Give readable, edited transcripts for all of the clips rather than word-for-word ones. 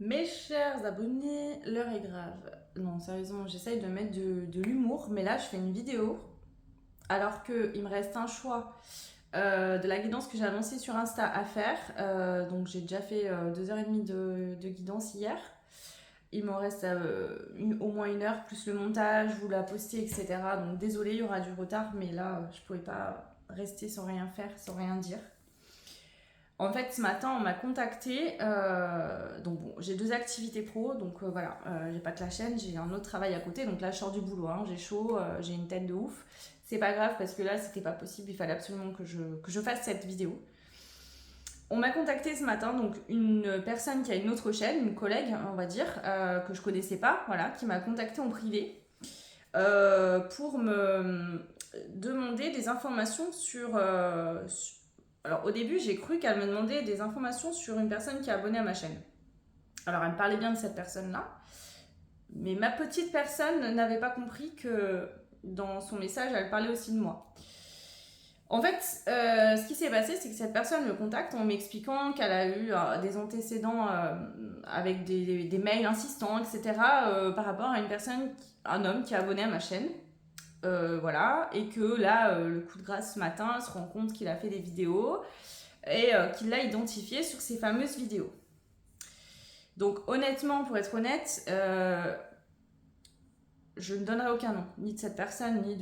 Mes chers abonnés, l'heure est grave. Non, sérieusement, j'essaye de mettre de l'humour, mais là, je fais une vidéo alors qu'il me reste un choix de la guidance que j'ai annoncée sur Insta à faire. Donc, j'ai déjà fait 2h30 de guidance hier. Il m'en reste au moins 1 heure, plus le montage, vous la poster, etc. Donc, désolé, il y aura du retard, mais là, je pouvais pas rester sans rien faire, sans rien dire. En fait, ce matin, on m'a contacté. Donc, bon, j'ai 2 activités pro. Donc, voilà, j'ai pas que la chaîne, j'ai un autre travail à côté. Donc, là, je sors du boulot. Hein, j'ai chaud, j'ai une tête de ouf. C'est pas grave parce que là, c'était pas possible. Il fallait absolument que je fasse cette vidéo. On m'a contacté ce matin. Donc, une personne qui a une autre chaîne, une collègue, on va dire, que je connaissais pas, voilà, qui m'a contacté en privé pour me demander des informations alors au début, j'ai cru qu'elle me demandait des informations sur une personne qui est abonnée à ma chaîne. Alors elle me parlait bien de cette personne-là, mais ma petite personne n'avait pas compris que dans son message, elle parlait aussi de moi. En fait, ce qui s'est passé, c'est que cette personne me contacte en m'expliquant qu'elle a eu des antécédents avec des mails insistants, etc., par rapport à une personne, un homme qui est abonné à ma chaîne. Voilà, et que là, le coup de grâce ce matin, elle se rend compte qu'il a fait des vidéos et qu'il l'a identifié sur ces fameuses vidéos. Donc honnêtement, pour être honnête, je ne donnerai aucun nom, ni de cette personne, ni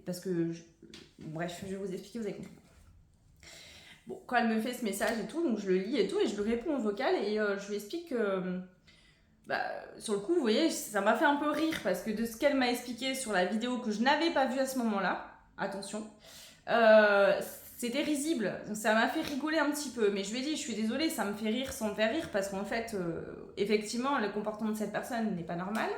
parce que... bref, je vais vous expliquer, vous avez compris. Bon, quand elle me fait ce message et tout, donc je le lis et tout, et je lui réponds au vocal, et je lui explique que... Bah, sur le coup, vous voyez, ça m'a fait un peu rire, parce que de ce qu'elle m'a expliqué sur la vidéo que je n'avais pas vue à ce moment-là, attention, euh, c'était risible, donc ça m'a fait rigoler un petit peu, mais je lui ai dit, je suis désolée, ça me fait rire sans me faire rire, parce qu'en fait, effectivement, le comportement de cette personne n'est pas normal,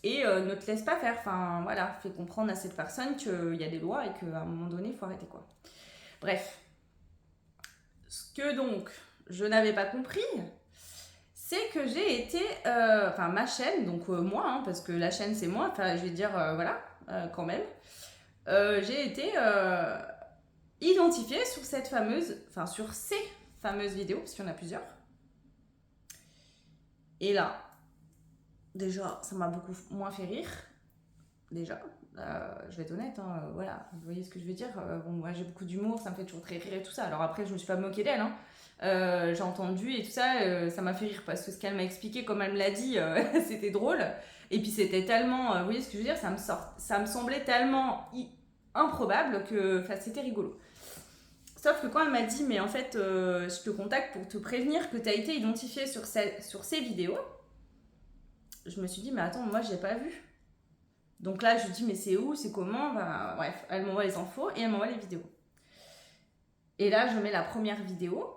et ne te laisse pas faire, enfin voilà, fais comprendre à cette personne qu'il y a des lois et qu'à un moment donné, il faut arrêter quoi. Bref, ce que donc je n'avais pas compris, c'est que j'ai été, enfin ma chaîne, donc moi, hein, parce que la chaîne c'est moi, enfin je vais dire, voilà, quand même, j'ai été identifiée sur cette fameuse, enfin sur ces fameuses vidéos, parce qu'il y en a plusieurs. Et là, déjà, ça m'a beaucoup moins fait rire, déjà. Je vais être honnête, hein, voilà, vous voyez ce que je veux dire. Bon, moi j'ai beaucoup d'humour, ça me fait toujours très rire et tout ça. Alors après, je me suis pas moquée d'elle, hein. J'ai entendu et tout ça, ça m'a fait rire parce que ce qu'elle m'a expliqué, comme elle me l'a dit, c'était drôle. Et puis c'était tellement, vous voyez ce que je veux dire, ça me semblait tellement improbable que c'était rigolo. Sauf que quand elle m'a dit, mais en fait, je te contacte pour te prévenir que tu as été identifié sur ces vidéos, je me suis dit, mais attends, moi je l'ai pas vu. Donc là, je lui dis, mais c'est où, c'est comment, bah, bref, elle m'envoie les infos et elle m'envoie les vidéos. Et là, je mets la première vidéo.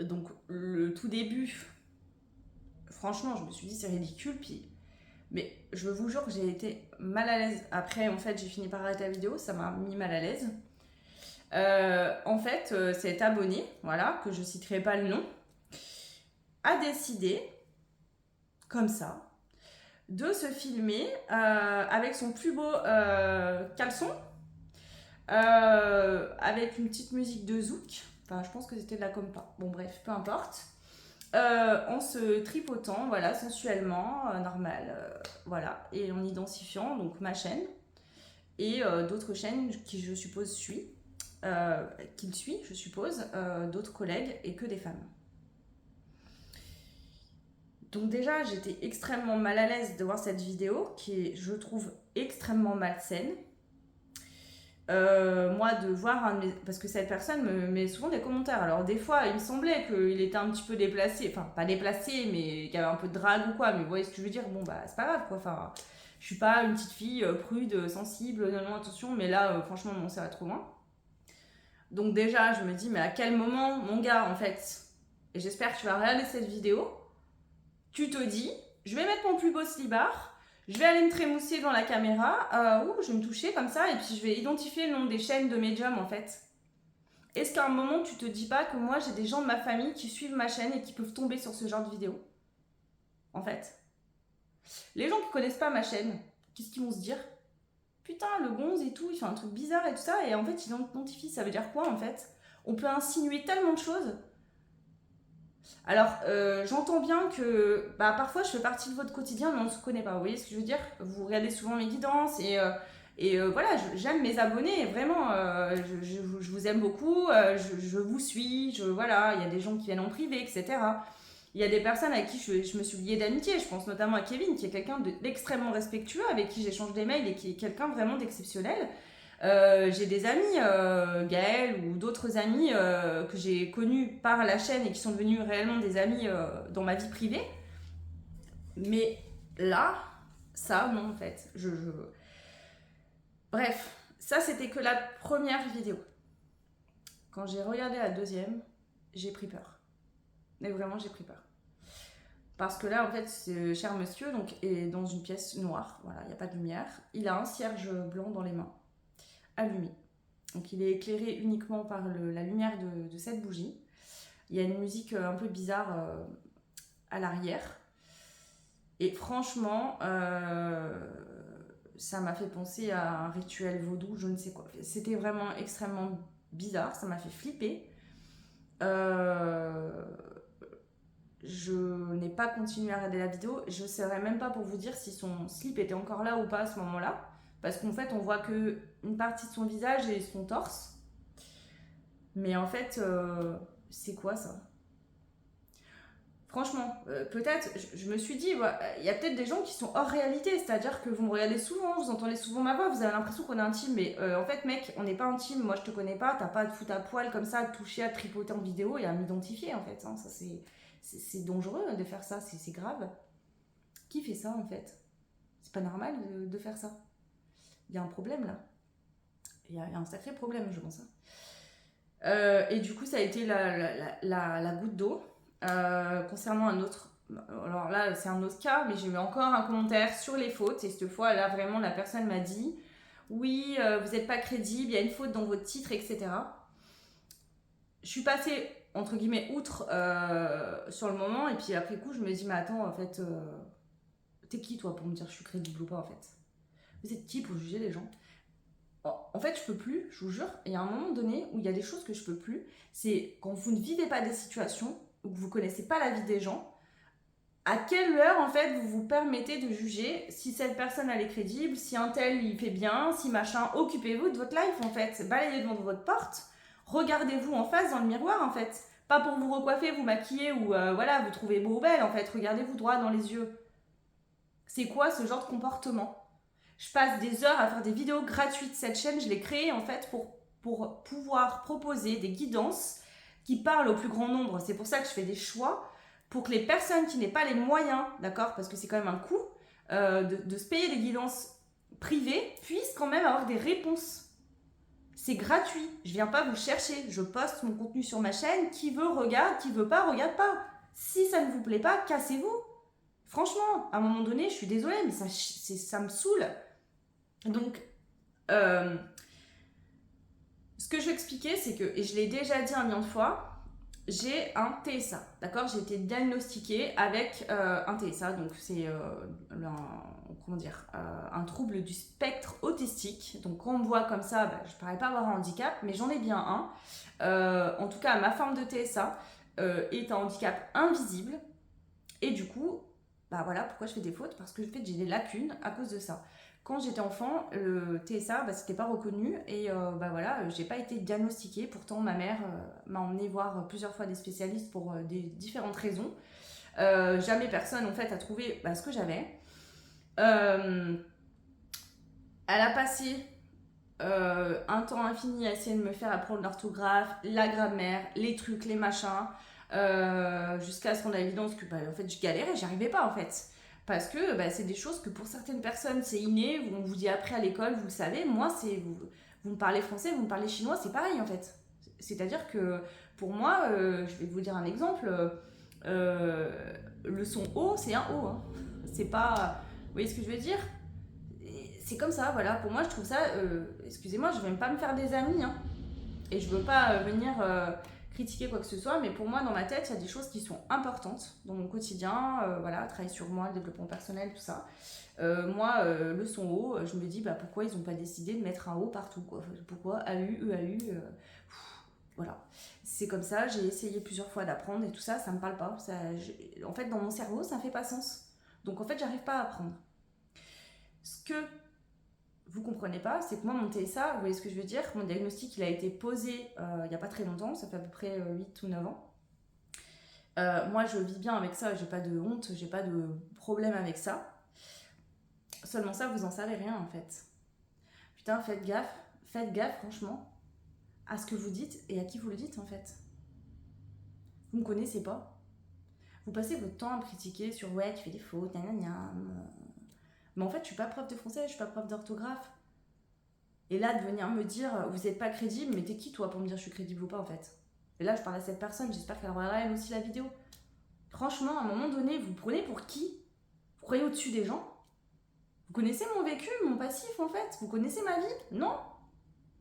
Donc le tout début, franchement, je me suis dit, c'est ridicule, puis... Mais je vous jure que j'ai été mal à l'aise. Après, en fait, j'ai fini par arrêter la vidéo, ça m'a mis mal à l'aise. En fait, cet abonné, voilà, que je citerai pas le nom, a décidé, comme ça, de se filmer avec son plus beau caleçon, avec une petite musique de zouk. Enfin, je pense que c'était de la compa. Bon, bref, peu importe. En se tripotant, voilà, sensuellement, normal, voilà, et en identifiant donc ma chaîne et d'autres chaînes qui, je suppose, qu'il suit, je suppose, d'autres collègues et que des femmes. Donc déjà, j'étais extrêmement mal à l'aise de voir cette vidéo qui est, je trouve, extrêmement malsaine. Moi, de voir parce que cette personne me met souvent des commentaires. Alors des fois, il me semblait qu'il était un petit peu déplacé, enfin pas déplacé, mais qu'il y avait un peu de drague ou quoi. Mais vous voyez ce que je veux dire. Bon bah c'est pas grave quoi. Enfin, je suis pas une petite fille prude, sensible, non attention. Mais là, franchement, non, ça va trop loin. Donc déjà, je me dis, mais à quel moment, mon gars, en fait, et j'espère que tu vas regarder cette vidéo, tu te dis, je vais mettre mon plus beau slibard, je vais aller me trémousser dans la caméra, je vais me toucher comme ça, et puis je vais identifier le nom des chaînes de médiums en fait. Est-ce qu'à un moment tu te dis pas que moi j'ai des gens de ma famille qui suivent ma chaîne et qui peuvent tomber sur ce genre de vidéo? En fait. Les gens qui connaissent pas ma chaîne, qu'est-ce qu'ils vont se dire? Putain, le gonze et tout, il fait un truc bizarre et tout ça, et en fait il identifie, ça veut dire quoi en fait? On peut insinuer tellement de choses. Alors, j'entends bien que parfois je fais partie de votre quotidien, mais on ne se connaît pas. Vous voyez ce que je veux dire? Vous regardez souvent mes guidances voilà, j'aime mes abonnés, vraiment. Je vous aime beaucoup, je vous suis, voilà, il y a des gens qui viennent en privé, etc. Il y a des personnes avec qui je me suis liée d'amitié. Je pense notamment à Kevin, qui est quelqu'un d'extrêmement respectueux, avec qui j'échange des mails et qui est quelqu'un vraiment d'exceptionnel. J'ai des amis, Gaël ou d'autres amis que j'ai connus par la chaîne et qui sont devenus réellement des amis dans ma vie privée. Mais là, ça, non, en fait. Bref, ça, c'était que la première vidéo. Quand j'ai regardé la deuxième, j'ai pris peur. Mais vraiment, j'ai pris peur. Parce que là, en fait, ce cher monsieur est dans une pièce noire. Voilà, il n'y a pas de lumière. Il a un cierge blanc dans les mains, allumé. Donc il est éclairé uniquement par la lumière de cette bougie. Il y a une musique un peu bizarre à l'arrière. Et franchement, ça m'a fait penser à un rituel vaudou, je ne sais quoi. C'était vraiment extrêmement bizarre, ça m'a fait flipper. Je n'ai pas continué à regarder la vidéo. Je ne saurais même pas pour vous dire si son slip était encore là ou pas à ce moment-là. Parce qu'en fait, on voit qu'une partie de son visage et son torse. Mais en fait, c'est quoi ça? Franchement, peut-être, je me suis dit, il y a peut-être des gens qui sont hors réalité, c'est-à-dire que vous me regardez souvent, vous entendez souvent ma voix, vous avez l'impression qu'on est intime, mais en fait, mec, on n'est pas intime, moi je te connais pas, t'as pas à te foutre à poil comme ça, à te toucher, à te tripoter en vidéo et à m'identifier en fait. Hein, ça c'est dangereux de faire ça, c'est grave. Qui fait ça en fait? C'est pas normal de faire ça. Il y a un problème là. Il y a un sacré problème, je pense. Et du coup, ça a été la goutte d'eau. Concernant un autre, alors là c'est un autre cas, mais j'ai eu encore un commentaire sur les fautes, et cette fois là vraiment la personne m'a dit oui, vous n'êtes pas crédible, il y a une faute dans votre titre, etc. Je suis passée entre guillemets outre sur le moment, et puis après coup je me dis mais attends, en fait t'es qui toi pour me dire je suis crédible ou pas en fait? Vous êtes qui pour juger les gens? En fait, je peux plus, je vous jure. Il y a un moment donné où il y a des choses que je peux plus. C'est quand vous ne vivez pas des situations, ou que vous connaissez pas la vie des gens, à quelle heure en fait vous vous permettez de juger si cette personne elle est crédible, si un tel il fait bien, si machin. Occupez-vous de votre life en fait. Balayez devant votre porte. Regardez-vous en face dans le miroir en fait. Pas pour vous recoiffer, vous maquiller ou voilà, vous trouvez beau ou belle en fait. Regardez-vous droit dans les yeux. C'est quoi ce genre de comportement? Je passe des heures à faire des vidéos gratuites. Cette chaîne, je l'ai créée en fait pour pouvoir proposer des guidances qui parlent au plus grand nombre. C'est pour ça que je fais des choix pour que les personnes qui n'aient pas les moyens, d'accord, parce que c'est quand même un coût, de se payer des guidances privées, puissent quand même avoir des réponses. C'est gratuit. Je viens pas vous chercher. Je poste mon contenu sur ma chaîne. Qui veut, regarde. Qui veut pas, regarde pas. Si ça ne vous plaît pas, cassez-vous. Franchement, à un moment donné, je suis désolée, mais ça me saoule. Donc, ce que je vais expliquer, c'est que, et je l'ai déjà dit un million de fois, j'ai un TSA, d'accord? J'ai été diagnostiquée avec un TSA, donc c'est un trouble du spectre autistique. Donc quand on me voit comme ça, je ne parais pas avoir un handicap, mais j'en ai bien un. En tout cas, ma forme de TSA est un handicap invisible. Et du coup, voilà pourquoi je fais des fautes, parce que en fait, j'ai des lacunes à cause de ça. Quand j'étais enfant, le TSA, c'était pas reconnu et voilà, j'ai pas été diagnostiquée. Pourtant, ma mère m'a emmenée voir plusieurs fois des spécialistes pour des différentes raisons. Jamais personne en fait a trouvé ce que j'avais. Elle a passé un temps infini à essayer de me faire apprendre l'orthographe, la grammaire, les trucs, les machins, jusqu'à ce qu'on ait l'évidence que en fait je galérais, j'y arrivais pas en fait. Parce que c'est des choses que pour certaines personnes c'est inné, on vous dit après à l'école, vous le savez. Moi, c'est vous me parlez français, vous me parlez chinois, c'est pareil en fait. C'est-à-dire que pour moi, je vais vous dire un exemple, le son O, c'est un O. Hein. C'est pas. Vous voyez ce que je veux dire? C'est comme ça, voilà. Pour moi, je trouve ça. Excusez-moi, je vais même pas me faire des amis. Hein. Et je veux pas venir critiquer quoi que ce soit, mais pour moi, dans ma tête, il y a des choses qui sont importantes dans mon quotidien. Voilà, travailler sur moi, le développement personnel, tout ça. Moi, le son O, je me dis pourquoi ils n'ont pas décidé de mettre un O partout, quoi. Pourquoi AU, EAU voilà. c'est comme ça, j'ai essayé plusieurs fois d'apprendre et tout ça, ça me parle pas. En fait, dans mon cerveau, ça fait pas sens. Donc en fait, j'arrive pas à apprendre. Ce que vous comprenez pas, c'est que moi, mon TSA, vous voyez ce que je veux dire, mon diagnostic, il a été posé il y a pas très longtemps, ça fait à peu près 8 ou 9 ans. Moi, je vis bien avec ça, j'ai pas de honte, j'ai pas de problème avec ça. Seulement ça, vous en savez rien en fait. Putain, faites gaffe franchement à ce que vous dites et à qui vous le dites en fait. Vous me connaissez pas. Vous passez votre temps à me critiquer sur ouais, tu fais des fautes, gna. Mais en fait, je suis pas prof de français, je suis pas prof d'orthographe. Et là, de venir me dire vous êtes pas crédible, mais t'es qui toi pour me dire je suis crédible ou pas en fait? Et là, je parle à cette personne, j'espère qu'elle regardera elle aussi la vidéo. Franchement, à un moment donné, vous prenez pour qui? Vous croyez au-dessus des gens? Vous connaissez mon vécu, mon passif en fait? Vous connaissez ma vie? Non?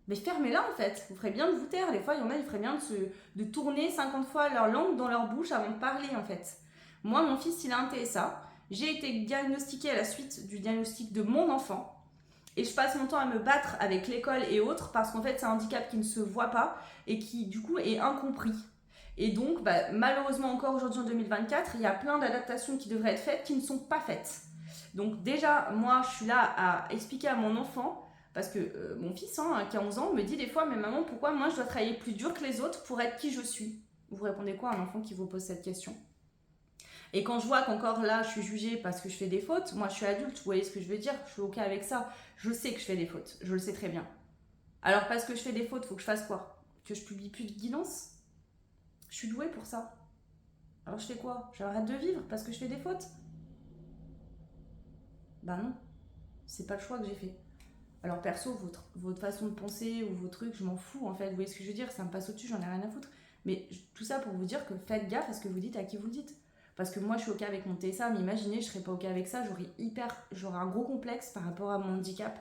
Mais fermez-la en fait, vous ferez bien de vous taire. Des fois, il y en a, ils feraient bien de tourner 50 fois leur langue dans leur bouche avant de parler en fait. Moi, mon fils, il a un TSA. J'ai été diagnostiquée à la suite du diagnostic de mon enfant. Et je passe mon temps à me battre avec l'école et autres parce qu'en fait, c'est un handicap qui ne se voit pas et qui, du coup, est incompris. Et donc, malheureusement, encore aujourd'hui en 2024, il y a plein d'adaptations qui devraient être faites qui ne sont pas faites. Donc déjà, moi, je suis là à expliquer à mon enfant, parce que mon fils, qui a 11 ans, me dit des fois, mais maman, pourquoi moi, je dois travailler plus dur que les autres pour être qui je suis? Vous répondez quoi à un enfant qui vous pose cette question? Et quand je vois qu'encore là, je suis jugée parce que je fais des fautes, moi, je suis adulte, vous voyez ce que je veux dire? Je suis OK avec ça. Je sais que je fais des fautes, je le sais très bien. Alors, parce que je fais des fautes, il faut que je fasse quoi? Que je publie plus de guidance? Je suis douée pour ça. Alors, je fais quoi? J'arrête de vivre parce que je fais des fautes? Bah non, c'est pas le choix que j'ai fait. Alors perso, votre façon de penser ou vos trucs, je m'en fous en fait, vous voyez ce que je veux dire, ça me passe au-dessus, j'en ai rien à foutre. Mais tout ça pour vous dire que faites gaffe à ce que vous dites, à qui vous le dites. Parce que moi je suis OK avec mon TSA, mais imaginez, je serais pas OK avec ça, j'aurais un gros complexe par rapport à mon handicap.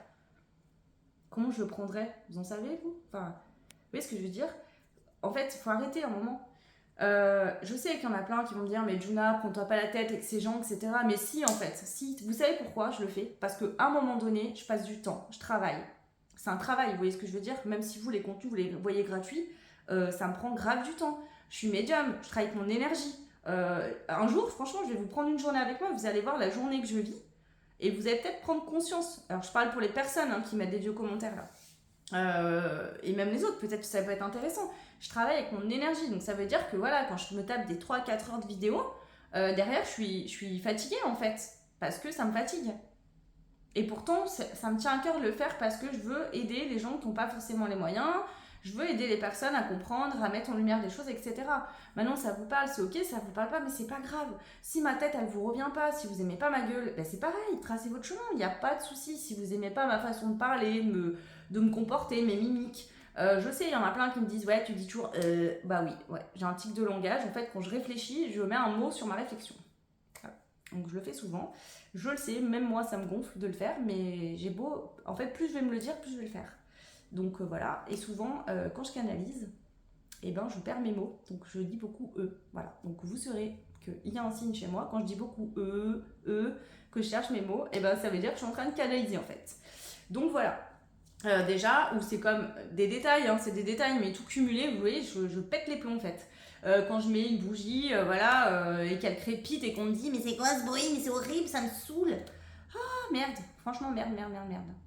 Comment je le prendrais? Vous en savez vous? Enfin, vous voyez ce que je veux dire? En fait, il faut arrêter un moment. Je sais qu'il y en a plein qui vont me dire mais Juna, prends-toi pas la tête avec ces gens, etc. Mais si en fait, si, vous savez pourquoi je le fais? Parce qu'à un moment donné, je passe du temps, je travaille. C'est un travail, vous voyez ce que je veux dire? Même si vous, les contenus, vous les voyez gratuits, ça me prend grave du temps. Je suis médium, je travaille avec mon énergie. Un jour, franchement, je vais vous prendre une journée avec moi, vous allez voir la journée que je vis, et vous allez peut-être prendre conscience. Alors je parle pour les personnes qui mettent des vieux commentaires là. Et même les autres, peut-être que ça peut être intéressant. Je travaille avec mon énergie, donc ça veut dire que voilà, quand je me tape des 3-4 heures de vidéo, derrière je suis fatiguée en fait, parce que ça me fatigue. Et pourtant, ça me tient à cœur de le faire parce que je veux aider les gens qui n'ont pas forcément les moyens, je veux aider les personnes à comprendre, à mettre en lumière des choses, etc. Maintenant, ça vous parle, c'est ok, ça vous parle pas, mais c'est pas grave. Si ma tête, elle vous revient pas, si vous aimez pas ma gueule, c'est pareil, tracez votre chemin, il n'y a pas de souci. Si vous aimez pas ma façon de parler, de me comporter, mes mimiques, je sais, il y en a plein qui me disent ouais, tu dis toujours bah oui, ouais, j'ai un tic de langage. En fait, quand je réfléchis, je mets un mot sur ma réflexion. Voilà. Donc je le fais souvent. Je le sais, même moi, ça me gonfle de le faire, mais j'ai beau. En fait, plus je vais me le dire, plus je vais le faire. Donc voilà. Et souvent, quand je canalise, je perds mes mots. Donc je dis beaucoup Voilà. Donc vous saurez qu'il y a un signe chez moi. Quand je dis beaucoup que je cherche mes mots, ça veut dire que je suis en train de canaliser en fait. Donc voilà. Déjà, où c'est comme des détails, c'est des détails, mais tout cumulé, vous voyez, je pète les plombs en fait. Quand je mets une bougie, et qu'elle crépite et qu'on me dit mais c'est quoi ce bruit, mais c'est horrible, ça me saoule. Ah merde, franchement merde.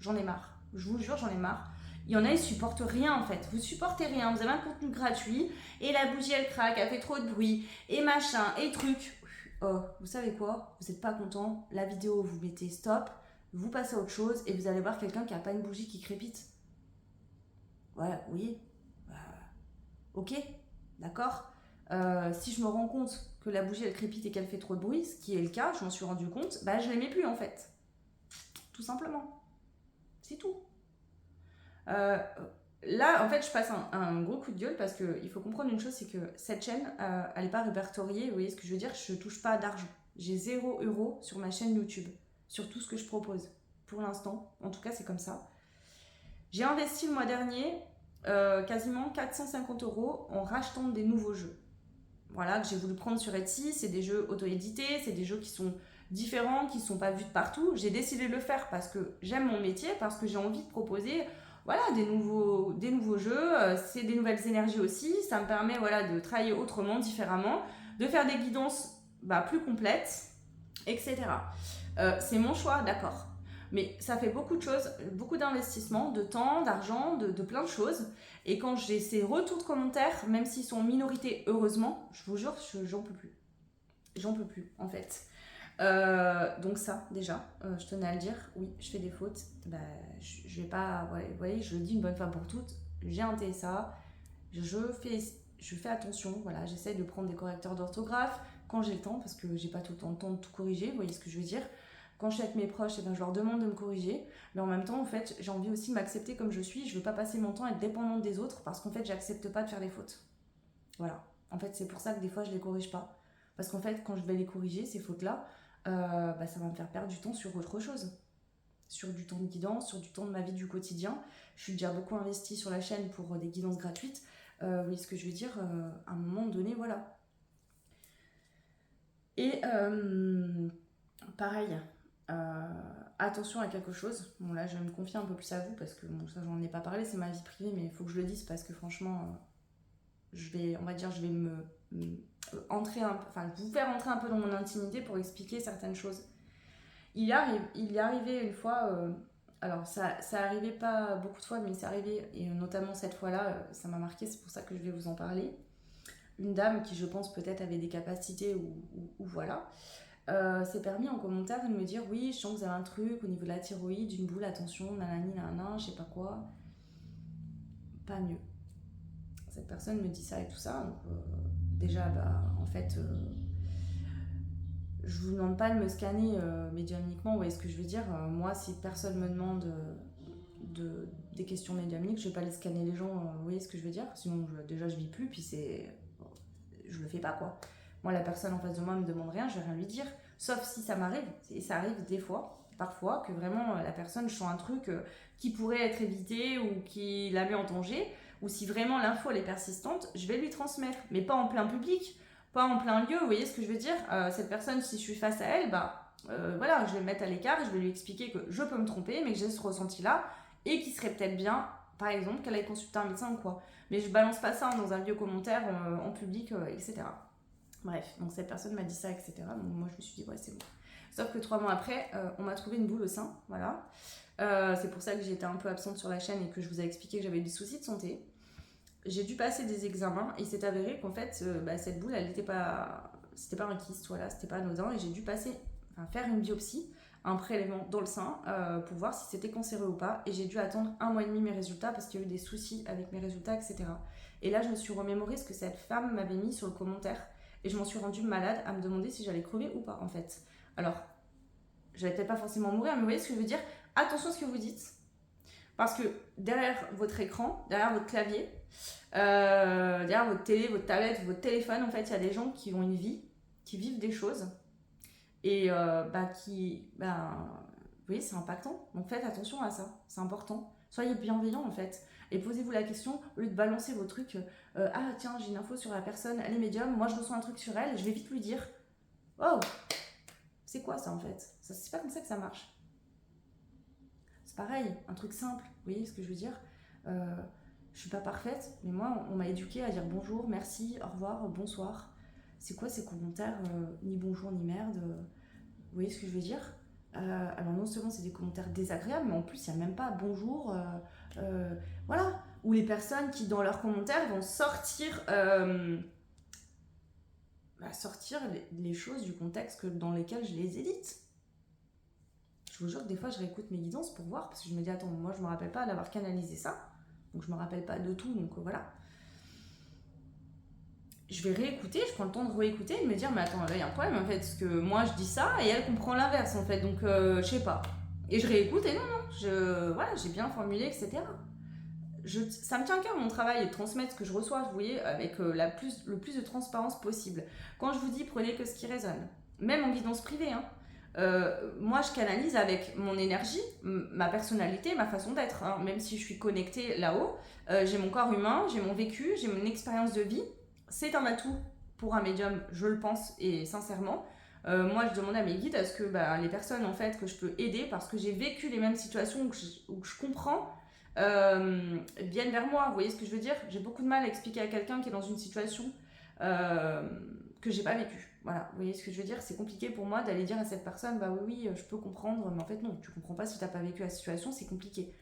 J'en ai marre. Je vous jure, j'en ai marre. Il y en a, ils supportent rien en fait. Vous supportez rien, vous avez un contenu gratuit et la bougie elle craque, elle fait trop de bruit et machin et truc. Oh, vous savez quoi? Vous n'êtes pas content, la vidéo vous mettez stop. Vous passez à autre chose et vous allez voir quelqu'un qui n'a pas une bougie qui crépite. Voilà, oui. Ok, d'accord. Si je me rends compte que la bougie elle crépite et qu'elle fait trop de bruit, ce qui est le cas, je m'en suis rendu compte, je l'aimais plus en fait. Tout simplement. C'est tout. Là, en fait, je passe un gros coup de gueule parce qu'il faut comprendre une chose, c'est que cette chaîne, elle n'est pas répertoriée. Vous voyez ce que je veux dire? Je ne touche pas d'argent. J'ai 0 € sur ma chaîne YouTube. Sur tout ce que je propose pour l'instant, en tout cas c'est comme ça. J'ai investi le mois dernier quasiment 450 € en rachetant des nouveaux jeux. Voilà, que j'ai voulu prendre sur Etsy, c'est des jeux auto-édités, c'est des jeux qui sont différents, qui ne sont pas vus de partout. J'ai décidé de le faire parce que j'aime mon métier, parce que j'ai envie de proposer voilà, des nouveaux jeux, c'est des nouvelles énergies aussi, ça me permet voilà, de travailler autrement, différemment, de faire des guidances plus complètes, etc. C'est mon choix, d'accord. Mais ça fait beaucoup de choses, beaucoup d'investissements, de temps, d'argent, de plein de choses. Et quand j'ai ces retours de commentaires, même s'ils sont en minorité, heureusement, je vous jure, j'en peux plus. J'en peux plus, en fait. Donc ça, déjà, je tenais à le dire. Oui, je fais des fautes. Je vais pas... Ouais, vous voyez, je le dis une bonne fois pour toutes. J'ai un TSA. Je fais attention. Voilà, j'essaie de prendre des correcteurs d'orthographe quand j'ai le temps, parce que j'ai pas tout le temps le temps de tout corriger. Vous voyez ce que je veux dire? Quand je suis avec mes proches, je leur demande de me corriger. Mais en même temps, en fait, j'ai envie aussi de m'accepter comme je suis. Je veux pas passer mon temps à être dépendante des autres, parce qu'en fait, j'accepte pas de faire des fautes. Voilà. En fait, c'est pour ça que des fois, je les corrige pas. Parce qu'en fait, quand je vais les corriger, ces fautes-là, ça va me faire perdre du temps sur autre chose. Sur du temps de guidance, sur du temps de ma vie du quotidien. Je suis déjà beaucoup investie sur la chaîne pour des guidances gratuites. Vous voyez ce que je veux dire? À un moment donné, voilà. Et pareil, attention à quelque chose. Bon, là, je vais me confier un peu plus à vous parce que bon, ça, j'en ai pas parlé, c'est ma vie privée, mais il faut que je le dise parce que franchement, je vais vous faire entrer un peu dans mon intimité pour expliquer certaines choses. Il est arrivé une fois, alors ça arrivait pas beaucoup de fois, mais c'est arrivé, et notamment cette fois-là, ça m'a marqué, c'est pour ça que je vais vous en parler. Une dame qui, je pense, peut-être avait des capacités ou voilà, s'est permis en commentaire de me dire oui, je sens que vous avez un truc au niveau de la thyroïde, une boule, attention, nanani, nanana, je sais pas quoi. Pas mieux. Cette personne me dit ça et tout ça, donc déjà, en fait, je vous demande pas de me scanner médiumniquement, vous voyez ce que je veux dire. Moi, si personne me demande des questions médiumniques, je vais pas les scanner les gens, vous voyez ce que je veux dire. Sinon, déjà, je vis plus, puis je le fais pas, quoi. Moi, la personne en face de moi me demande rien, je vais rien lui dire. Sauf si ça m'arrive, et ça arrive des fois, parfois, que vraiment la personne, je sens un truc qui pourrait être évité ou qui la met en danger, ou si vraiment l'info elle est persistante, je vais lui transmettre, mais pas en plein public, pas en plein lieu, vous voyez ce que je veux dire. Cette personne, si je suis face à elle, voilà, je vais me mettre à l'écart et je vais lui expliquer que je peux me tromper, mais que j'ai ce ressenti-là, et qu'il serait peut-être bien, par exemple, qu'elle aille consulter un médecin ou quoi. Mais je balance pas ça dans un vieux commentaire en public, etc. Bref, donc cette personne m'a dit ça, etc. Donc moi je me suis dit, ouais, c'est bon. Sauf que 3 mois après, on m'a trouvé une boule au sein, voilà. C'est pour ça que j'étais un peu absente sur la chaîne et que je vous ai expliqué que j'avais des soucis de santé. J'ai dû passer des examens et il s'est avéré qu'en fait, cette boule, elle n'était pas... C'était pas un kyste, voilà, c'était pas anodin. Et j'ai dû faire une biopsie, un prélèvement dans le sein pour voir si c'était cancéreux ou pas. Et j'ai dû attendre 1 mois et demi mes résultats parce qu'il y a eu des soucis avec mes résultats, etc. Et là, je me suis remémoré ce que cette femme m'avait mis sur le commentaire. Et je m'en suis rendue malade à me demander si j'allais crever ou pas, en fait. Alors, j'allais peut-être pas forcément mourir, mais vous voyez ce que je veux dire? Attention à ce que vous dites. Parce que derrière votre écran, derrière votre clavier, derrière votre télé, votre tablette, votre téléphone, en fait, il y a des gens qui ont une vie, qui vivent des choses. Et vous voyez, c'est impactant. Donc faites attention à ça, c'est important. Soyez bienveillants, en fait. Et posez-vous la question, au lieu de balancer vos trucs, ah tiens, j'ai une info sur la personne, elle est médium, moi je reçois un truc sur elle, je vais vite lui dire, oh, c'est quoi ça en fait? C'est pas comme ça que ça marche. C'est pareil, un truc simple, vous voyez ce que je veux dire? Je suis pas parfaite, mais moi on m'a éduquée à dire bonjour, merci, au revoir, bonsoir. C'est quoi ces commentaires, ni bonjour ni merde, vous voyez ce que je veux dire? Alors non seulement c'est des commentaires désagréables, mais en plus il n'y a même pas bonjour, voilà. Ou les personnes qui dans leurs commentaires vont sortir les choses du contexte dans lesquels je les édite. Je vous jure que des fois je réécoute mes guidances pour voir, parce que je me dis attends, moi je me rappelle pas d'avoir canalisé ça, donc je me rappelle pas de tout, donc voilà. Je vais réécouter, je prends le temps de réécouter et de me dire mais attends, là il y a un problème en fait, parce que moi je dis ça et elle comprend l'inverse en fait, donc je sais pas. Et je réécoute et non, j'ai bien formulé, etc. Ça me tient à cœur mon travail et de transmettre ce que je reçois, vous voyez, avec le plus de transparence possible. Quand je vous dis prenez que ce qui résonne, même en guidance privée, hein, moi je canalise avec mon énergie, ma personnalité, ma façon d'être, hein, même si je suis connectée là-haut, j'ai mon corps humain, j'ai mon vécu, j'ai mon expérience de vie. C'est un atout pour un médium, je le pense, et sincèrement. Moi, je demande à mes guides à ce que les personnes en fait, que je peux aider, parce que j'ai vécu les mêmes situations où je comprends viennent vers moi. Vous voyez ce que je veux dire? J'ai beaucoup de mal à expliquer à quelqu'un qui est dans une situation que j'ai pas vécue. Voilà, vous voyez ce que je veux dire? C'est compliqué pour moi d'aller dire à cette personne, bah oui, je peux comprendre, mais en fait non, tu comprends pas si t'as pas vécu la situation, c'est compliqué.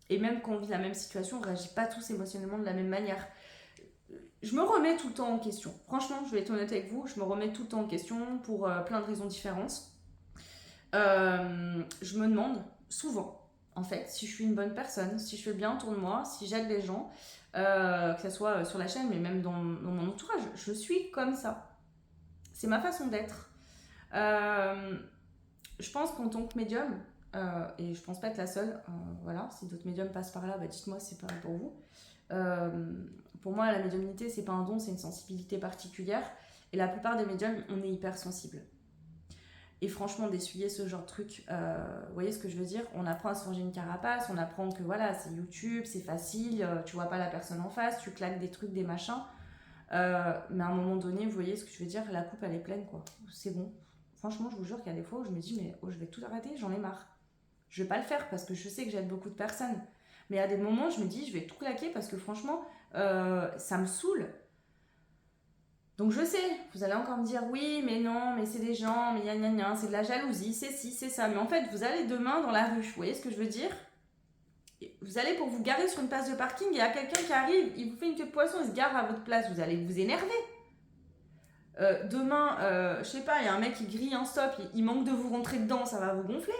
Et même quand on vit la même situation, on réagit pas tous émotionnellement de la même manière. Je me remets tout le temps en question. Franchement, je vais être honnête avec vous, je me remets tout le temps en question pour plein de raisons différentes. Je me demande souvent, en fait, si je suis une bonne personne, si je fais bien autour de moi, si j'aide les gens, que ce soit sur la chaîne, mais même dans mon entourage. Je suis comme ça. C'est ma façon d'être. Je pense qu'en tant que médium, et je pense pas être la seule, voilà, si d'autres médiums passent par là, bah dites-moi si c'est pareil pour vous. Pour moi, la médiumnité, c'est pas un don, c'est une sensibilité particulière. Et la plupart des médiums, on est hypersensible. Et franchement, d'essuyer ce genre de truc, vous voyez ce que je veux dire? On apprend à se ranger une carapace, on apprend que voilà, c'est YouTube, c'est facile, tu vois pas la personne en face, tu claques des trucs, des machins. Mais à un moment donné, vous voyez ce que je veux dire? La coupe, elle est pleine, quoi. C'est bon. Franchement, je vous jure qu'il y a des fois où je me dis, mais oh, je vais tout arrêter, j'en ai marre. Je vais pas le faire parce que je sais que j'aide beaucoup de personnes. Mais à des moments, je me dis, je vais tout claquer parce que franchement, ça me saoule. Donc je sais, vous allez encore me dire oui, mais non, mais c'est des gens, mais gna gna gna, c'est de la jalousie, c'est ci, c'est ça. Mais en fait, vous allez demain dans la rue, vous voyez ce que je veux dire? Vous allez pour vous garer sur une place de parking, il y a quelqu'un qui arrive, il vous fait une queue de poisson, il se gare à votre place, vous allez vous énerver. Demain, je sais pas, il y a un mec qui grille un stop, il manque de vous rentrer dedans, ça va vous gonfler.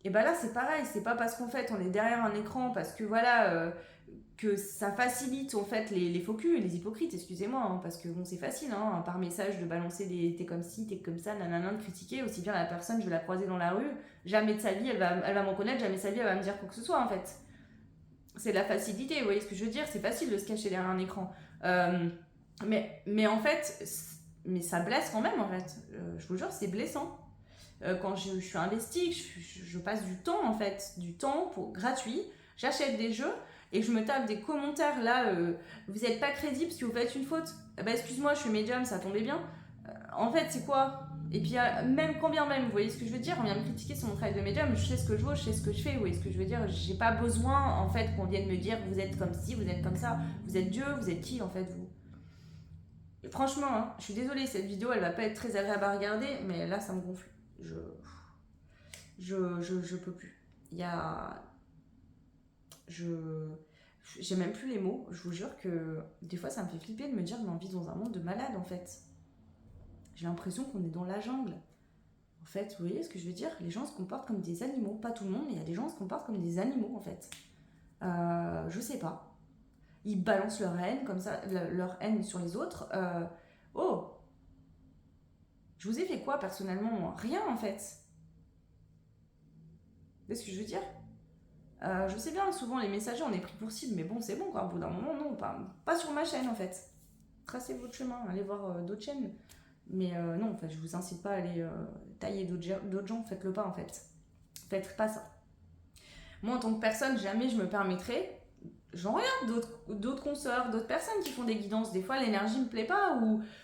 Et bah là, c'est pareil, c'est pas parce qu'en fait on est derrière un écran, parce que voilà, que ça facilite en fait les faux culs, les hypocrites, excusez-moi, hein, parce que bon, c'est facile, hein, par message de balancer des t'es comme ci, t'es comme ça, nanana, de critiquer, aussi bien la personne, je vais la croiser dans la rue, jamais de sa vie, elle va m'en connaître, jamais de sa vie, elle va me dire quoi que ce soit en fait. C'est de la facilité, vous voyez ce que je veux dire? C'est facile de se cacher derrière un écran. Mais en fait, mais ça blesse quand même en fait. Je vous jure, c'est blessant. Quand je suis investie, je passe du temps en fait, du temps pour gratuit, j'achète des jeux et je me tape des commentaires là, vous n'êtes pas crédible si vous faites une faute. Bah excuse-moi, je suis médium, ça tombait bien. En fait, c'est quoi? Et puis même quand bien même, vous voyez ce que je veux dire? On vient me critiquer sur mon travail de médium, je sais ce que je vaux, je sais ce que je fais, vous voyez ce que je veux dire? J'ai pas besoin en fait qu'on vienne me dire vous êtes comme ci, vous êtes comme ça, vous êtes Dieu, vous êtes qui en fait vous? Et franchement, hein, je suis désolée, cette vidéo elle va pas être très agréable à regarder, mais là ça me gonfle. Je peux plus. Il y a. J'ai même plus les mots. Je vous jure que des fois ça me fait flipper de me dire que on vit dans un monde de malades en fait. J'ai l'impression qu'on est dans la jungle. En fait, vous voyez ce que je veux dire? Les gens se comportent comme des animaux. Pas tout le monde, mais il y a des gens qui se comportent comme des animaux en fait. Je sais pas. Ils balancent leur haine comme ça, leur haine sur les autres. Oh, je vous ai fait quoi personnellement moi? Rien en fait. Vous voyez ce que je veux dire? Je sais bien, souvent les messagers on est pris pour cible, mais bon, c'est bon quoi. Au bout d'un moment, non, pas sur ma chaîne en fait. Tracez votre chemin, allez voir d'autres chaînes. Mais non, en fait, je vous incite pas à aller tailler d'autres gens, faites-le pas en fait. Faites pas ça. Moi en tant que personne, jamais je me permettrais. J'en regarde d'autres consoeurs, d'autres personnes qui font des guidances. Des fois, l'énergie me plaît pas,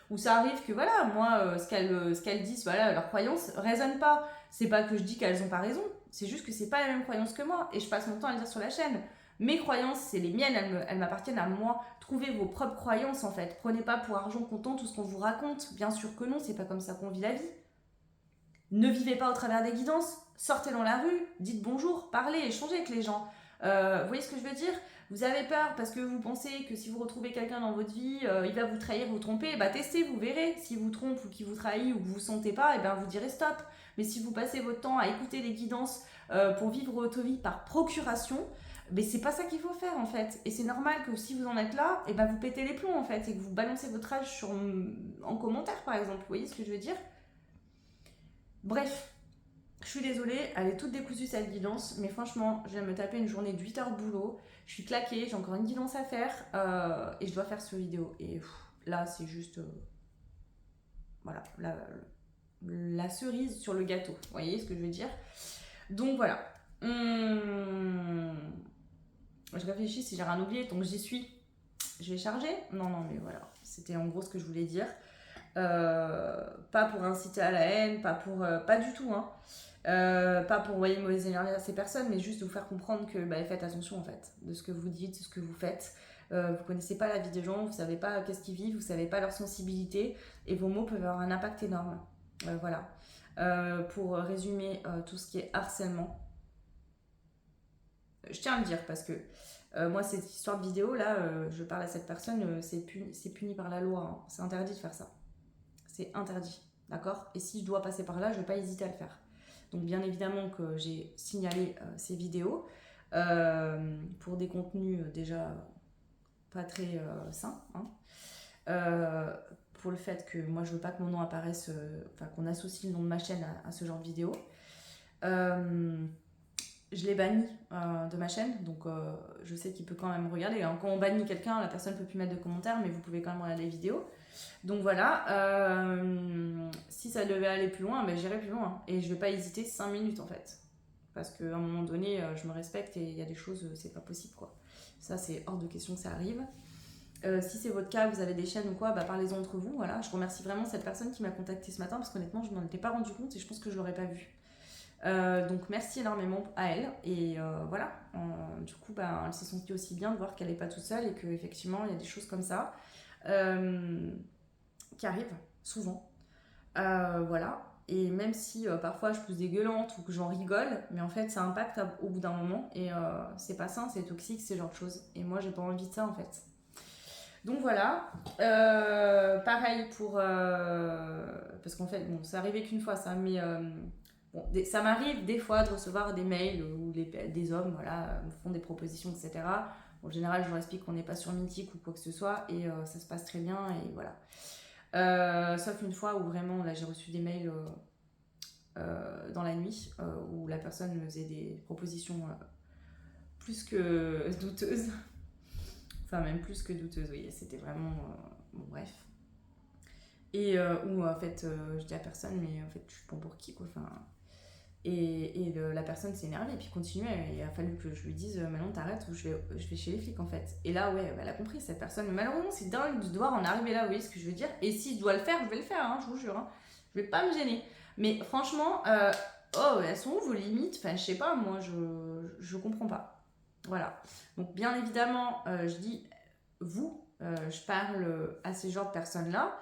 ou ça arrive que voilà, moi, ce qu'elles disent, voilà, leurs croyances résonnent pas. C'est pas que je dis qu'elles ont pas raison, c'est juste que c'est pas la même croyance que moi, et je passe mon temps à le dire sur la chaîne. Mes croyances, c'est les miennes, elles m'appartiennent à moi. Trouvez vos propres croyances en fait. Prenez pas pour argent comptant tout ce qu'on vous raconte. Bien sûr que non, c'est pas comme ça qu'on vit la vie. Ne vivez pas au travers des guidances. Sortez dans la rue, dites bonjour, parlez, échangez avec les gens. Vous voyez ce que je veux dire? Vous avez peur parce que vous pensez que si vous retrouvez quelqu'un dans votre vie, il va vous trahir, vous tromper. Bah testez, vous verrez. S'il vous trompe ou qu'il vous trahit ou que vous ne sentez pas, et ben vous direz stop. Mais si vous passez votre temps à écouter des guidances pour vivre votre vie par procuration, mais c'est pas ça qu'il faut faire en fait. Et c'est normal que si vous en êtes là, et ben vous pétez les plombs en fait et que vous balancez votre âge en commentaire par exemple. Vous voyez ce que je veux dire? Bref, je suis désolée, elle est toute décousue cette guidance, mais franchement, je viens de me taper une journée de 8 heures de boulot, je suis claquée, j'ai encore une guidance à faire, et je dois faire cette vidéo. Et là, c'est juste, voilà, la cerise sur le gâteau, vous voyez ce que je veux dire? Donc voilà. Je réfléchis si j'ai rien oublié, donc j'y suis. Je vais charger? Non, mais voilà, c'était en gros ce que je voulais dire. Pas pour inciter à la haine, pas du tout, hein. Pas pour envoyer une mauvaise énergie à ces personnes, mais juste de vous faire comprendre que faites attention en fait, de ce que vous dites, de ce que vous faites. Vous connaissez pas la vie des gens, vous savez pas qu'est-ce qu'ils vivent, vous savez pas leur sensibilité, et vos mots peuvent avoir un impact énorme. Voilà. Pour résumer tout ce qui est harcèlement, je tiens à le dire parce que moi, cette histoire de vidéo là, je parle à cette personne, c'est puni par la loi, hein. C'est interdit de faire ça. C'est interdit, d'accord? Et si je dois passer par là, je vais pas hésiter à le faire. Donc bien évidemment que j'ai signalé ces vidéos pour des contenus déjà pas très sains, hein. Pour le fait que moi je veux pas que mon nom apparaisse, enfin qu'on associe le nom de ma chaîne à ce genre de vidéo. Je l'ai banni de ma chaîne, donc je sais qu'il peut quand même regarder. Alors, quand on bannit quelqu'un, la personne ne peut plus mettre de commentaires, mais vous pouvez quand même regarder les vidéos. Donc voilà, si ça devait aller plus loin, j'irai plus loin. Et je vais pas hésiter 5 minutes en fait. Parce qu'à un moment donné, je me respecte et il y a des choses, c'est pas possible quoi. Ça, c'est hors de question que ça arrive. Si c'est votre cas, vous avez des chaînes ou quoi, parlez-en entre vous. Voilà. Je remercie vraiment cette personne qui m'a contacté ce matin parce qu'honnêtement, je m'en étais pas rendu compte et je pense que je l'aurais pas vu. Donc merci énormément à elle et voilà, du coup elle s'est sentie aussi bien de voir qu'elle n'est pas toute seule et qu'effectivement il y a des choses comme ça qui arrivent souvent, voilà, et même si parfois je pousse des gueulantes ou que j'en rigole, mais en fait ça impacte au bout d'un moment et c'est pas sain, c'est toxique, ce genre de choses, et moi j'ai pas envie de ça en fait. Donc voilà, pareil pour parce qu'en fait bon, c'est arrivé qu'une fois ça, mais bon, ça m'arrive des fois de recevoir des mails où des hommes voilà, me font des propositions, etc. En général, je leur explique qu'on n'est pas sur Mythique ou quoi que ce soit et ça se passe très bien et voilà. Sauf une fois où vraiment, là, j'ai reçu des mails dans la nuit où la personne me faisait des propositions plus que douteuses. Enfin, même plus que douteuses, oui. C'était vraiment... bon, bref. Et où, en fait, je dis à personne, mais en fait, je suis pas pour qui, quoi. Enfin... Et la personne s'est énervée et puis continuait. Il a fallu que je lui dise Manon, t'arrêtes ou je vais chez les flics en fait. Et là, ouais, elle a compris cette personne. Mais malheureusement, c'est dingue de devoir en arriver là, vous voyez ce que je veux dire. Et si je dois le faire, je vais le faire, hein, je vous jure. Hein. Je vais pas me gêner. Mais franchement, oh, elles sont où vos limites? Enfin, je sais pas, moi, je comprends pas. Voilà. Donc, bien évidemment, je dis vous, je parle à ces genres de personnes-là.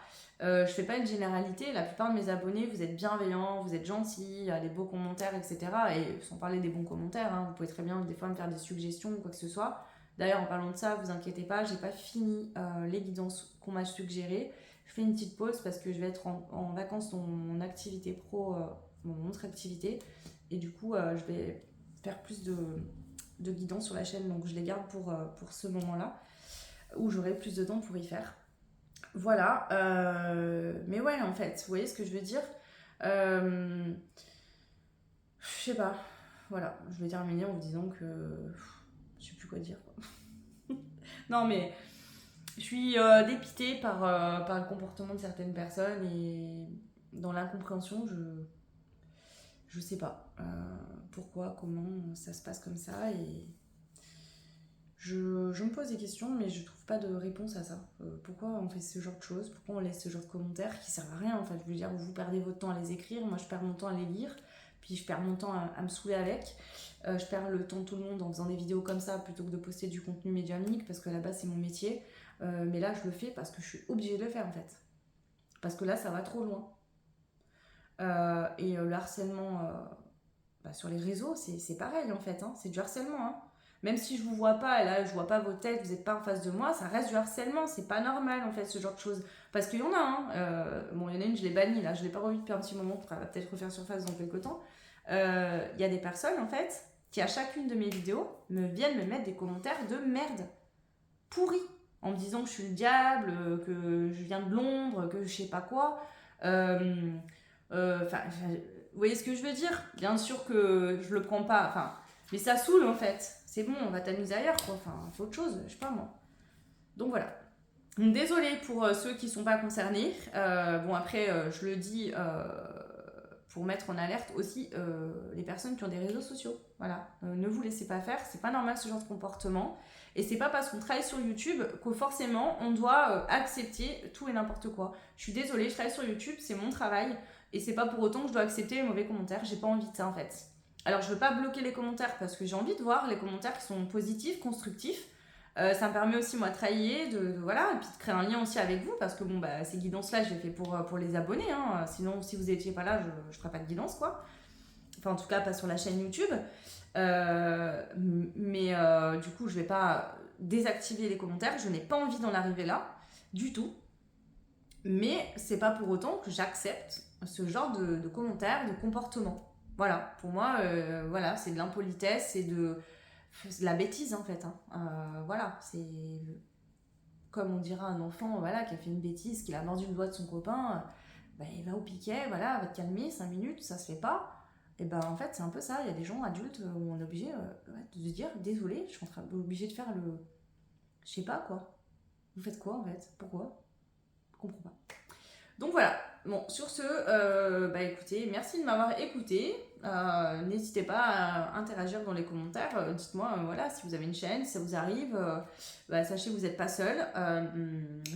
Je fais pas une généralité, la plupart de mes abonnés, vous êtes bienveillants, vous êtes gentils, il y a des beaux commentaires, etc. Et sans parler des bons commentaires, hein, vous pouvez très bien des fois me faire des suggestions ou quoi que ce soit. D'ailleurs, en parlant de ça, vous inquiétez pas, j'ai pas fini les guidances qu'on m'a suggérées. Je fais une petite pause parce que je vais être en vacances dans mon activité pro, mon autre activité. Et du coup, je vais faire plus de guidances sur la chaîne, donc je les garde pour ce moment-là, où j'aurai plus de temps pour y faire. Voilà, mais ouais, en fait, vous voyez ce que je veux dire. Je sais pas, voilà, je vais terminer en vous disant que je sais plus quoi dire. Non, mais je suis dépitée par le comportement de certaines personnes et dans l'incompréhension, je sais pas pourquoi, comment ça se passe comme ça et je me pose des questions, mais je trouve pas de réponse à ça. Pourquoi on fait ce genre de choses? Pourquoi on laisse ce genre de commentaires qui servent à rien? En fait, je veux dire, vous perdez votre temps à les écrire, moi je perds mon temps à les lire, puis je perds mon temps à me saouler avec. Je perds le temps de tout le monde en faisant des vidéos comme ça plutôt que de poster du contenu médiumnique parce que là-bas c'est mon métier. Mais là je le fais parce que je suis obligée de le faire en fait. Parce que là ça va trop loin. Et le harcèlement sur les réseaux, c'est pareil en fait, hein, c'est du harcèlement. Hein. Même si je vous vois pas, et là je vois pas vos têtes, vous n'êtes pas en face de moi, ça reste du harcèlement, c'est pas normal en fait ce genre de choses. Parce qu'il y en a, hein, bon il y en a une, je l'ai bannie là, je l'ai pas revue depuis un petit moment, elle va peut-être refaire surface dans quelques temps. Il y a des personnes en fait qui à chacune de mes vidéos viennent me mettre des commentaires de merde, pourris, en me disant que je suis le diable, que je viens de l'ombre, que je sais pas quoi. Vous voyez ce que je veux dire? Bien sûr que je le prends pas, mais ça saoule en fait. C'est bon, on va t'amuser ailleurs quoi. Enfin, faut autre chose, je sais pas moi. Donc voilà. Désolée pour ceux qui sont pas concernés. Bon après, je le dis pour mettre en alerte aussi les personnes qui ont des réseaux sociaux. Voilà, ne vous laissez pas faire, c'est pas normal ce genre de comportement. Et c'est pas parce qu'on travaille sur YouTube que forcément on doit accepter tout et n'importe quoi. Je suis désolée, je travaille sur YouTube, c'est mon travail, et c'est pas pour autant que je dois accepter les mauvais commentaires, j'ai pas envie de ça en fait. Alors je veux pas bloquer les commentaires parce que j'ai envie de voir les commentaires qui sont positifs, constructifs. Ça me permet aussi moi de travailler, voilà, et puis de créer un lien aussi avec vous, parce que bon bah ces guidances là je les fais pour les abonnés, hein. Sinon si vous étiez pas là je ferais pas de guidance quoi. Enfin en tout cas pas sur la chaîne YouTube. Du coup je vais pas désactiver les commentaires, je n'ai pas envie d'en arriver là du tout. Mais c'est pas pour autant que j'accepte ce genre de commentaires, de comportements. Voilà, pour moi, voilà, c'est de l'impolitesse, c'est de la bêtise en fait. Hein. Voilà, c'est comme on dira un enfant voilà, qui a fait une bêtise, qui a mordu le doigt de son copain, bah, il va au piquet, voilà, va te calmer 5 minutes, ça se fait pas. Et ben en fait, c'est un peu ça. Il y a des gens adultes où on est obligé de se dire désolé, je suis obligé de faire le. Je sais pas quoi. Vous faites quoi en fait? Pourquoi? Je comprends pas. Donc voilà, bon, sur ce, bah écoutez, merci de m'avoir écouté. N'hésitez pas à interagir dans les commentaires. Dites-moi, voilà, si vous avez une chaîne, si ça vous arrive, bah, sachez que vous n'êtes pas seul.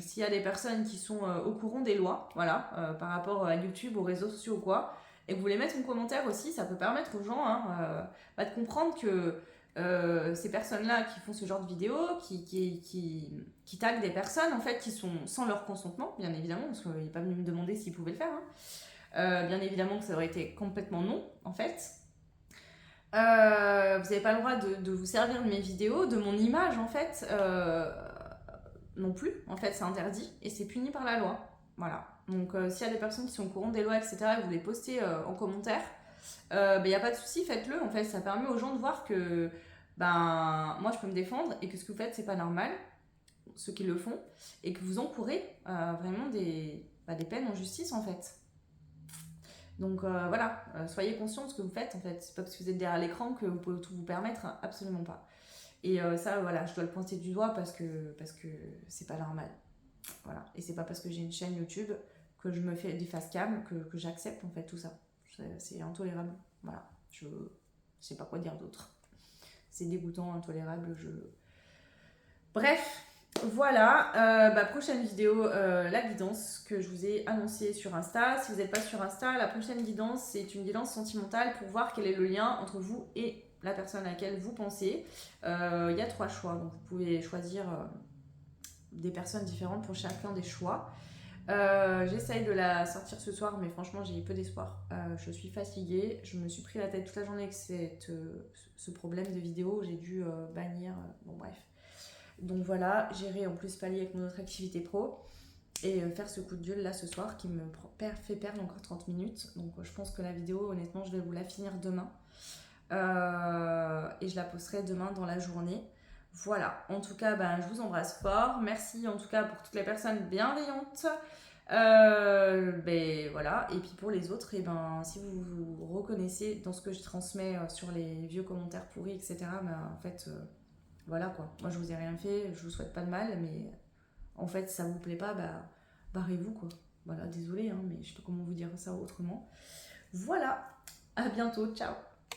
S'il y a des personnes qui sont au courant des lois, voilà, par rapport à YouTube, aux réseaux sociaux ou quoi, et que vous voulez mettre en commentaire aussi, ça peut permettre aux gens bah, de comprendre que ces personnes-là qui font ce genre de vidéos, qui taguent des personnes en fait qui sont sans leur consentement, bien évidemment, parce qu'il n'est pas venu me demander s'ils pouvaient le faire. Hein. Bien évidemment que ça aurait été complètement non, en fait. Vous n'avez pas le droit de vous servir de mes vidéos, de mon image, en fait, non plus. En fait, c'est interdit et c'est puni par la loi. Voilà. Donc, s'il y a des personnes qui sont au courant des lois, etc., et que vous les postez en commentaire, il n'y a pas de souci, faites-le. En fait, ça permet aux gens de voir que moi, je peux me défendre et que ce que vous faites, c'est pas normal, ceux qui le font, et que vous encourez vraiment des peines en justice, en fait. Donc voilà, soyez conscients de ce que vous faites, en fait. C'est pas parce que vous êtes derrière l'écran que vous pouvez tout vous permettre, hein, absolument pas. Et ça, voilà, je dois le pointer du doigt parce que c'est pas normal. Voilà. Et c'est pas parce que j'ai une chaîne YouTube que je me fais des face cam que j'accepte, en fait, tout ça. C'est intolérable. Voilà. Je sais pas quoi dire d'autre. C'est dégoûtant, intolérable. Bref, voilà. Prochaine vidéo, la guidance que je vous ai annoncée sur Insta. Si vous n'êtes pas sur Insta, la prochaine guidance, c'est une guidance sentimentale pour voir quel est le lien entre vous et la personne à laquelle vous pensez. Il y a 3 choix, donc vous pouvez choisir des personnes différentes pour chacun des choix. J'essaye de la sortir ce soir, mais franchement j'ai peu d'espoir. Je suis fatiguée, je me suis pris la tête toute la journée avec ce problème de vidéo, j'ai dû bannir, bon bref. Donc voilà, j'irai en plus pallier avec mon autre activité pro et faire ce coup de gueule là ce soir qui me fait perdre encore 30 minutes. Donc je pense que la vidéo, honnêtement, je vais vous la finir demain. Et je la posterai demain dans la journée. Voilà, en tout cas, je vous embrasse fort. Merci en tout cas pour toutes les personnes bienveillantes. Voilà, et puis pour les autres, si vous vous reconnaissez dans ce que je transmets sur les vieux commentaires pourris, etc., en fait, voilà quoi. Moi, je vous ai rien fait, je vous souhaite pas de mal, mais en fait, si ça vous plaît pas, barrez-vous quoi. Voilà, désolé, hein, mais je sais pas comment vous dire ça autrement. Voilà, à bientôt, ciao.